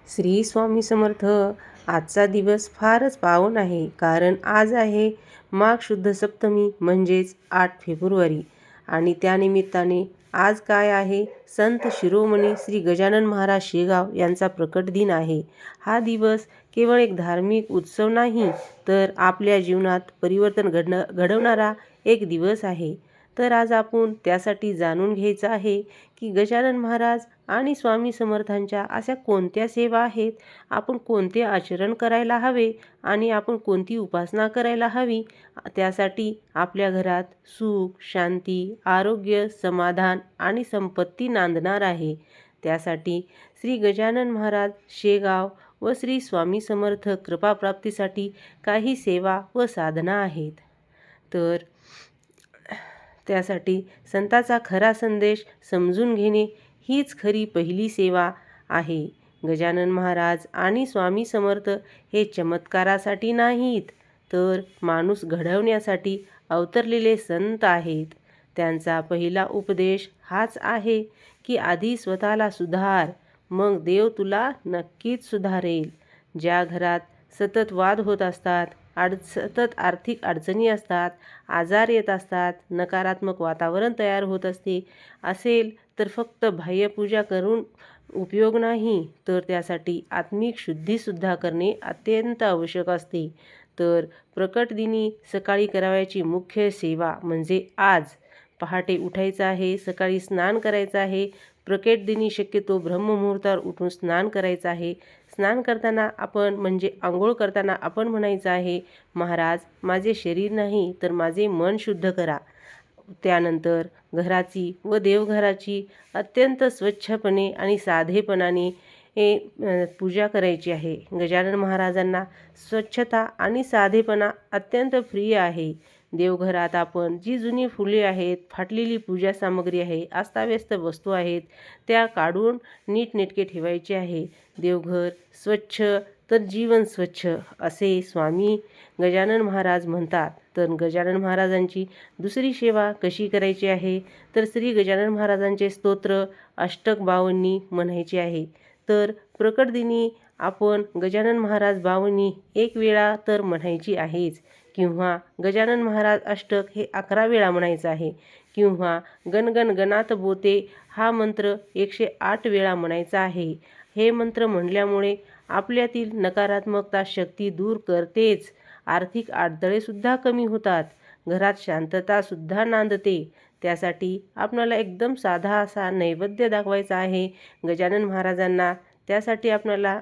श्री स्वामी समर्थ. आजचा दिवस फारच पावन आहे, कारण आज आहे माघ शुद्ध सप्तमी म्हणजेच 8 फेब्रुवारी. आणि त्यानिमित्ताने आज काय आहे, संत शिरोमणी श्री गजानन महाराज शेगाव यांचा प्रकट दिन आहे. हा दिवस केवळ एक धार्मिक उत्सव नाही, तर आपल्या जीवनात परिवर्तन घडवणारा एक दिवस आहे. तर आज आपण त्यासाठी जाणून घ्यायचं आहे की गजानन महाराज आणि स्वामी समर्थांच्या अशा कोणत्या सेवा आहेत, आपण कोणते आचरण करायला हवे आणि आपण कोणती उपासना करायला हवी. त्यासाठी आपल्या घरात सुख, शांती, आरोग्य, समाधान आणि संपत्ती नांदणार आहे. त्यासाठी श्री गजानन महाराज शेगाव व श्री स्वामी समर्थ कृपाप्राप्तीसाठी काही सेवा व साधना आहेत. तर त्यासाठी संताचा खरा संदेश समजून घेणे हीच खरी पहिली सेवा आहे. गजानन महाराज आणि स्वामी समर्थ हे चमत्कारासाठी नाहीत, तर माणूस घडवण्यासाठी अवतरलेले संत आहेत. त्यांचा पहिला उपदेश हाच आहे की आधी स्वतःला सुधार, मग देव तुला नक्कीच सुधारेल. ज्या घरात सतत वाद होत असतात, सतत आर्थिक अडचणी असतात, आजार येत असतात, नकारात्मक वातावरण तयार होत असेल तर फक्त बाह्यपूजा करून उपयोग नाही, तर त्यासाठी आत्मिक शुद्धीसुद्धा करणे अत्यंत आवश्यक असते. तर प्रकट दिनी सकाळी करावयाची मुख्य सेवा म्हणजे आज पहाटे उठायचं आहे, सकाळी स्नान करायचं आहे. प्रकट दिनी शक्यतो ब्रह्ममुहूर्तावर उठून स्नान करायचं आहे. स्नान करताना आपण म्हणजे आंघोळ करताना आपण म्हणायचं आहे, महाराज माझे शरीर नाही तर माझे मन शुद्ध करा. त्यानंतर घराची व देवघराची अत्यंत स्वच्छपणे आणि साधेपणाने पूजा करायची आहे. गजानन महाराजांना स्वच्छता आणि साधेपणा अत्यंत प्रिय आहे. देवघरात आपण जी जुनी फुले आहेत, फाटलेली पूजा सामग्री आहे, अस्ताव्यस्त वस्तू आहेत, त्या काढून नीटनेटके ठेवायचे आहे. देवघर स्वच्छ तर जीवन स्वच्छ असे स्वामी गजानन महाराज म्हणतात. तर गजानन महाराजांची दुसरी सेवा कशी करायची आहे, तर श्री गजानन महाराजांचे स्तोत्र अष्टक 52 म्हणायचे आहे. तर प्रकट दिनी आपण गजानन महाराज 52 एक वेळा तर म्हणायची आहेच, किंवा गजानन महाराज अष्टक हे 11 वेळा म्हणायचं आहे, किंवा गणगण गणात बोते हा मंत्र 108 वेळा म्हणायचा आहे. हे मंत्र म्हणल्यामुळे आपल्यातील नकारात्मकता शक्ती दूर करतेच, आर्थिक अडथळेसुद्धा कमी होतात, घरात शांततासुद्धा नांदते. त्यासाठी आपणाला एकदम साधा असा नैवेद्य दाखवायचा आहे गजानन महाराजांना. त्यासाठी आपणाला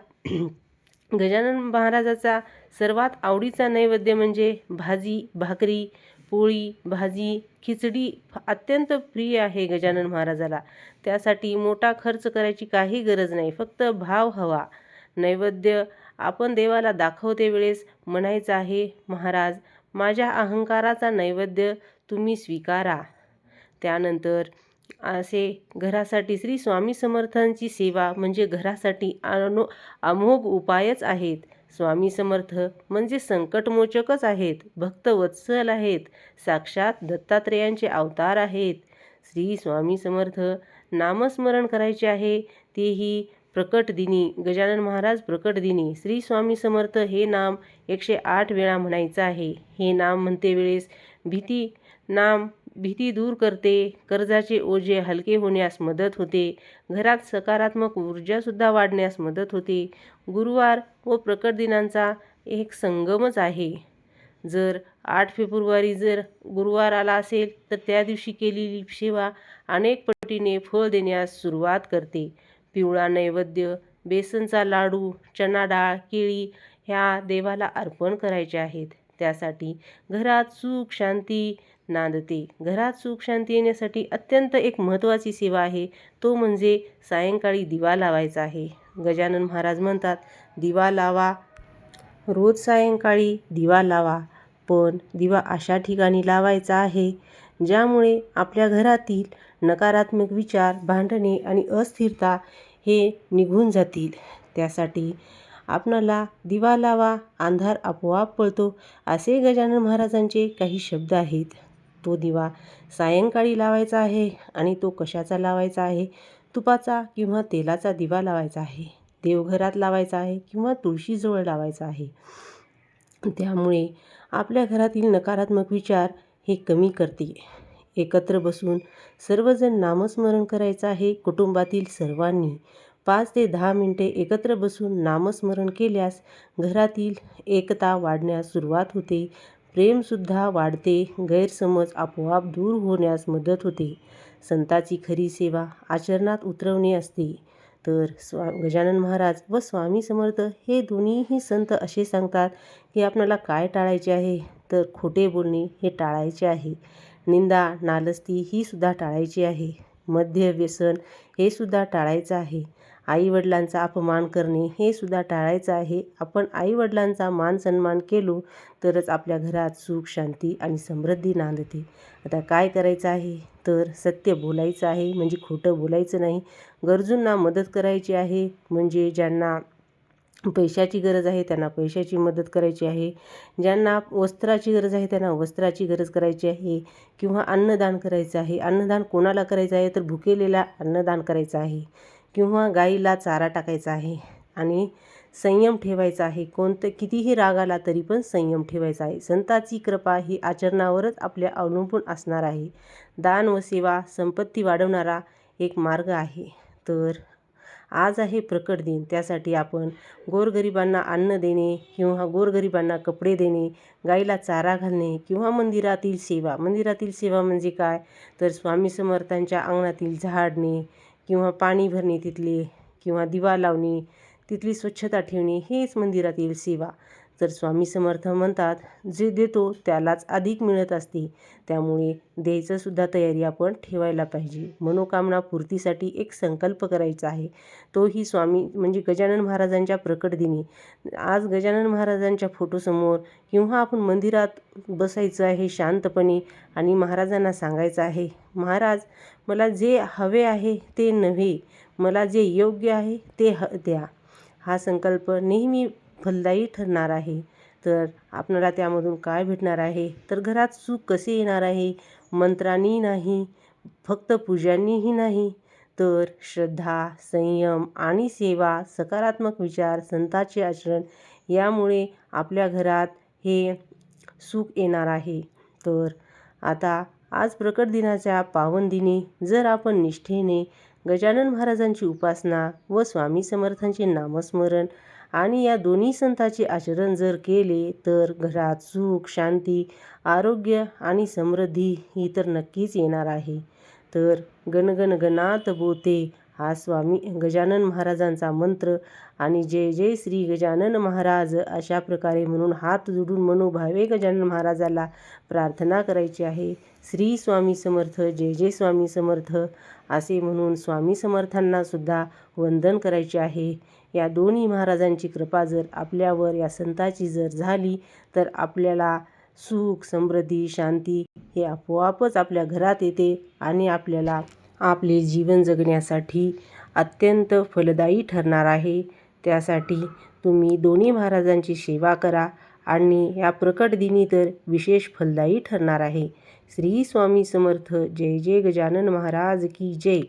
गजानन महाराजाचा सर्वात आवडीचा नैवेद्य म्हणजे भाजी, भाकरी, पोळी, भाजी, खिचडी अत्यंत प्रिय आहे गजानन महाराजाला. त्यासाठी मोठा खर्च करायची काही गरज नाही, फक्त भाव हवा. नैवेद्य आपण देवाला दाखवते वेळेस म्हणायचं आहे, महाराज माझ्या अहंकाराचा नैवेद्य तुम्ही स्वीकारा. त्यानंतर असे घरासाठी श्री स्वामी समर्थांची सेवा म्हणजे घरासाठी अमोघ उपायच आहेत. स्वामी समर्थ म्हणजे संकटमोचकच आहेत, भक्तवत्सल आहेत, साक्षात दत्तात्रेयांचे अवतार आहेत. श्री स्वामी समर्थ नामस्मरण करायचे आहे, तेही प्रकट दिनी. गजानन महाराज प्रकट दिनी श्री स्वामी समर्थ हे नाम 108 वेळा म्हणायचं आहे. हे नाम म्हणते वेळेस भीती दूर करते, कर्जाचे ओझे हलके होण्यास मदत होते, घरात सकारात्मक ऊर्जासुद्धा वाढण्यास मदत होते. गुरुवार व प्रकट दिनांचा एक संगमच आहे. जर 8 फेब्रुवारी जर गुरुवार आला असेल तर त्या दिवशी केलेली सेवा अनेक पटीने फळ देण्यास सुरुवात करते. पिवळा नैवेद्य, बेसनचा लाडू, चणा डाळ, केळी ह्या देवाला अर्पण करायचे आहेत. त्यासाठी घरात सुख शांती नांदते. घरात सुख शांती येण्यासाठी अत्यंत एक महत्त्वाची सेवा आहे, तो म्हणजे सायंकाळी दिवा लावायचा आहे. गजानन महाराज म्हणतात, दिवा लावा, रोज सायंकाळी दिवा लावा, पण दिवा अशा ठिकाणी लावायचा आहे ज्यामुळे आपल्या घरातील नकारात्मक विचार, भांडणे आणि अस्थिरता हे निघून जातील. त्यासाठी आपणाला दिवा लावा, अंधार आपोआप पळतो, असे गजानन महाराजांचे काही शब्द आहेत. तो दिवा सायंकाळी लावायचा आहे आणि तो कशाचा लावायचा आहे, तुपाचा किंवा तेलाचा दिवा लावायचा आहे. देवघरात लावायचा आहे किंवा तुळशीजवळ लावायचा आहे. त्यामुळे आपल्या घरातील नकारात्मक विचार हे कमी करते. एकत्र बसून सर्वजण नामस्मरण करायचं आहे. कुटुंबातील सर्वांनी 5 ते 10 मिनिटे एकत्र बसून नामस्मरण केल्यास घरातील एकता वाढण्यास सुरुवात होते. प्रेमसुद्धा वाढते. गैरसमज आपोआप दूर होण्यास मदत होते. संतांची खरी सेवा आचरणात उतरवणे असते. तर गजानन महाराज व स्वामी समर्थ हे दोन्हीही संत असे सांगतात की आपल्याला काय टाळायचे आहे, तर खोटे बोलणे हे टाळायचे आहे. निंदा नालस्ती ही सुद्धा टाळायची आहे. मद्य व्यसन हे सुद्धा टाळायचं आहे. आईवडिलांचा अपमान करणे हे सुद्धा टाळायचं आहे. आपण आईवडिलांचा मान सन्मान केलो तरच आपल्या घरात सुख शांती आणि समृद्धी नांदते. आता काय करायचं आहे, तर सत्य बोलायचं आहे, म्हणजे खोटं बोलायचं नाही. गरजूंना मदत करायची आहे, म्हणजे ज्यांना पैशाची गरज आहे त्यांना पैशाची मदत करायची आहे. ज्यांना वस्त्राची गरज आहे त्यांना वस्त्राची गरज करायची आहे किंवा अन्नदान करायचं आहे. अन्नदान कोणाला करायचं आहे, तर भुकेलेला अन्नदान करायचं आहे किंवा गाईला चारा टाकायचा आहे. आणि संयम ठेवायचा आहे. कितीही राग आला तरी पण संयम ठेवायचा आहे. संतांची कृपा ही आचरणावरच आपल्या अवलंबून असणार आहे. दान व सेवा संपत्ती वाढवणारा एक मार्ग आहे. तर आज आहे प्रकट दिन. त्यासाठी आपण गोरगरिबांना अन्न देणे किंवा गोरगरिबांना कपडे देणे, गाईला चारा घालणे किंवा मंदिरातील सेवा. मंदिरातील सेवा म्हणजे काय, तर स्वामी समर्थांच्या अंगणातील झाडणे किंवा पाणी भरणे तिथले, किंवा दिवा लावणे, तिथली स्वच्छता ठेवणे, हेच मंदिरातील सेवा. तर स्वामी समर्थ म्हणतात, जे देतो त्यालाच अधिक मिळत असते. त्यामुळे द्यायचंसुद्धा तयारी आपण ठेवायला पाहिजे. मनोकामना पूर्तीसाठी एक संकल्प करायचा आहे. तोही स्वामी म्हणजे गजानन महाराजांच्या प्रकट दिनी. आज गजानन महाराजांच्या फोटोसमोर किंवा आपण मंदिरात बसायचं आहे शांतपणे आणि महाराजांना सांगायचं आहे, महाराज मला जे हवे आहे ते नव्हे, मला जे योग्य आहे ते द्या. हा संकल्प नेहमी फलदायी ठरणार आहे. तर आपल्याला त्यामधून काय भेटणार आहे, तर घरात सुख कसे येणार आहे, मंत्रांनी नाही, फक्त पूजांनीही नाही, तर श्रद्धा, संयम आणि सेवा, सकारात्मक विचार, संतांचे आचरण यामुळे आपल्या घरात हे सुख येणार आहे. तर आता आज प्रकट दिनाच्या पावन दिनी जर आपण निष्ठेने गजानन महाराजांची उपासना व स्वामी समर्थांचे नामस्मरण आणि या दोन्ही संतांचे आचरण जर केले तर घरात सुख शांती, आरोग्य आणि समृद्धी ही तर नक्कीच येणार आहे. तर गणगण गणात बोते हा स्वामी गजानन महाराजांचा मंत्र आणि जय जय श्री गजानन महाराज अशा प्रकारे म्हणून हात जोडून मनोभावे गजानन महाराजाला प्रार्थना करायची आहे. श्री स्वामी समर्थ, जय जय स्वामी समर्थ असे म्हणून स्वामी समर्थांना सुद्धा वंदन करायचे आहे. या दोन्ही महाराजांची कृपा जर आपल्यावर, या संतांची जर झाली तर आपल्याला सुख समृद्धी शांती हे आपोआपच आपल्या घरात येते आणि आपल्याला आपले जीवन जगण्यासाठी अत्यंत फलदायी ठरणार आहे. त्यासाठी तुम्ही दोन्ही महाराजांची सेवा करा आणि या प्रकट दिनी तर विशेष फलदायी ठरणार आहे. श्री स्वामी समर्थ, जय जय गजानन महाराज की जय.